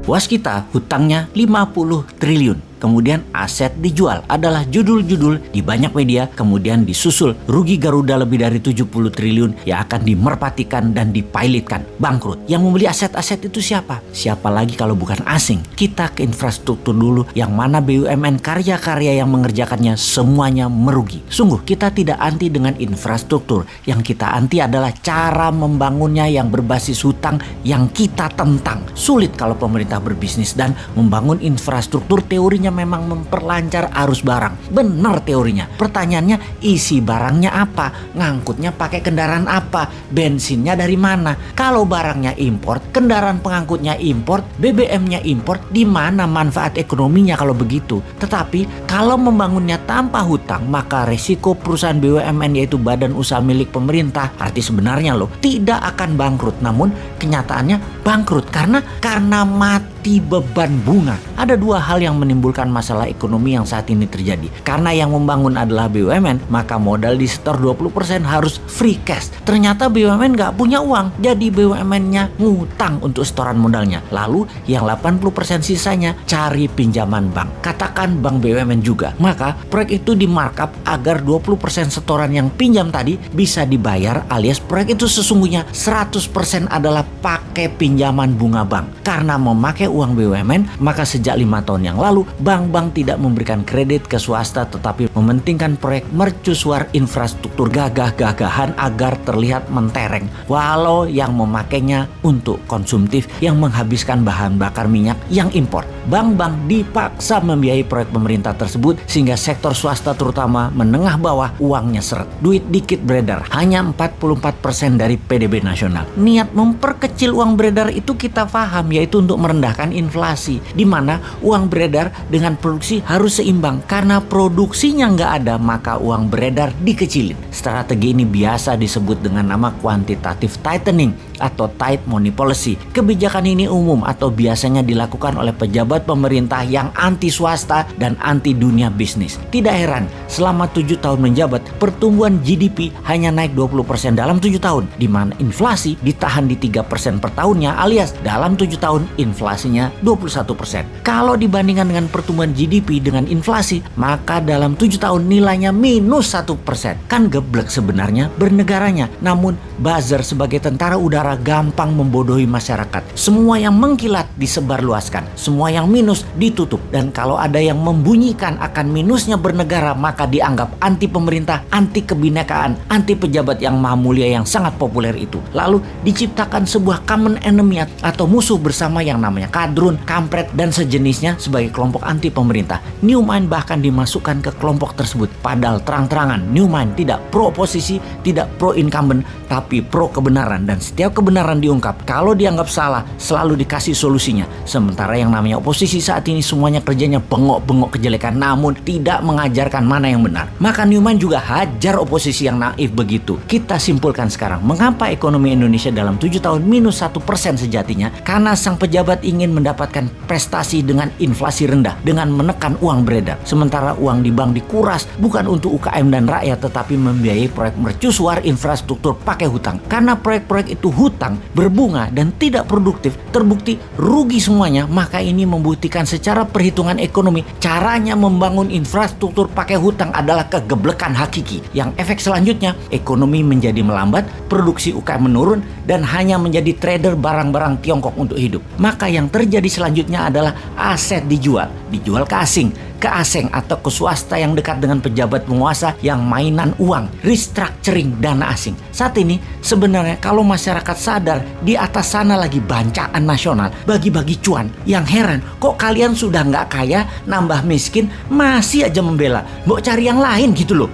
Waskita hutangnya 50 triliun. Kemudian aset dijual adalah judul-judul di banyak media, kemudian disusul rugi Garuda lebih dari 70 triliun yang akan dimerpatikan dan dipilotkan, bangkrut. Yang membeli aset-aset itu siapa? Siapa lagi kalau bukan asing? Kita ke infrastruktur dulu, yang mana BUMN karya-karya yang mengerjakannya semuanya merugi. Sungguh kita tidak anti dengan infrastruktur, yang kita anti adalah cara membangunnya yang berbasis hutang yang kita tentang. Sulit kalau pemerintah berbisnis dan membangun infrastruktur, teorinya memang memperlancar arus barang. Benar teorinya. Pertanyaannya, isi barangnya apa? Ngangkutnya pakai kendaraan apa? Bensinnya dari mana? Kalau barangnya import, kendaraan pengangkutnya import, BBM-nya import, di mana manfaat ekonominya kalau begitu? Tetapi kalau membangunnya tanpa hutang, maka resiko perusahaan BUMN yaitu badan usaha milik pemerintah, arti sebenarnya tidak akan bangkrut. Namun kenyataannya bangkrut karena mati beban bunga. Ada dua hal yang menimbulkan masalah ekonomi yang saat ini terjadi. Karena yang membangun adalah BUMN, maka modal disetor 20% harus free cash. Ternyata BUMN nggak punya uang, jadi BUMN-nya ngutang untuk setoran modalnya. Lalu yang 80% sisanya cari pinjaman bank. Katakan bank BUMN juga. Maka proyek itu di markup agar 20% setoran yang pinjam tadi bisa dibayar, alias proyek itu sesungguhnya 100% adalah pakai pinjaman bunga bank. Karena memakai uang BUMN, maka sejak 5 tahun yang lalu bank-bank tidak memberikan kredit ke swasta, tetapi mementingkan proyek mercusuar infrastruktur gagah-gagahan agar terlihat mentereng, walau yang memakainya untuk konsumtif yang menghabiskan bahan bakar minyak yang impor. Bank-bank dipaksa membiayai proyek pemerintah tersebut sehingga sektor swasta terutama menengah bawah uangnya seret. Duit dikit beredar, hanya 44% dari PDB nasional. Niat memperkecil uang beredar itu kita paham, yaitu untuk merendahkan inflasi, di mana uang beredar dengan produksi harus seimbang. Karena produksinya nggak ada, maka uang beredar dikecilin. Strategi ini biasa disebut dengan nama quantitative tightening atau tight money policy. Kebijakan ini umum atau biasanya dilakukan oleh pejabat pemerintah yang anti swasta dan anti dunia bisnis. Tidak heran, selama 7 tahun menjabat, pertumbuhan GDP hanya naik 20% dalam 7 tahun, di mana inflasi ditahan di 3% per tahunnya, alias dalam 7 tahun inflasinya 21%. Kalau dibandingkan dengan pertumbuhan GDP dengan inflasi, maka dalam 7 tahun nilainya minus 1%. Kan geblek sebenarnya bernegaranya. Namun buzzer sebagai tentara udara gampang membodohi masyarakat. Semua yang mengkilat disebarluaskan, semua yang minus ditutup. Dan kalau ada yang membunyikan akan minusnya bernegara, maka dianggap anti pemerintah, anti kebinekaan, anti pejabat yang maha mulia yang sangat populer itu. Lalu diciptakan sebuah common enemy atau musuh bersama yang namanya kadrun, kampret, dan sejenisnya sebagai kelompok anti pemerintah. Newmind bahkan dimasukkan ke kelompok tersebut. Padahal terang-terangan Newmind tidak pro oposisi, tidak pro incumbent, tapi pro kebenaran. Dan setiap kebenaran diungkap, kalau dianggap salah selalu dikasih solusinya. Sementara yang namanya oposisi saat ini semuanya kerjanya bengok-bengok kejelekan, namun tidak mengajarkan mana yang benar. Maka Newmind juga hajar oposisi yang naif begitu. Kita simpulkan sekarang, mengapa ekonomi Indonesia dalam 7 tahun minus 1% sejatinya? Karena sang pejabat ingin mendapatkan prestasi dengan inflasi rendah, dengan menekan uang beredar. Sementara uang di bank dikuras bukan untuk UKM dan rakyat, tetapi membiayai proyek mercusuar infrastruktur pakai hutang. Karena proyek-proyek itu hutang, berbunga, dan tidak produktif, terbukti rugi semuanya. Maka ini membuktikan secara perhitungan ekonomi, caranya membangun infrastruktur pakai hutang adalah kegeblekan hakiki. Yang efek selanjutnya, ekonomi menjadi melambat, produksi UKM menurun, dan hanya menjadi trader barang-barang Tiongkok untuk hidup. Maka yang terjadi selanjutnya adalah aset dijual ke asing atau ke swasta yang dekat dengan pejabat penguasa yang mainan uang, restructuring dana asing. Saat ini sebenarnya kalau masyarakat sadar di atas sana lagi bancaan nasional, bagi-bagi cuan. Yang heran, kok kalian sudah nggak kaya, nambah miskin, masih aja membela, mau cari yang lain gitu loh.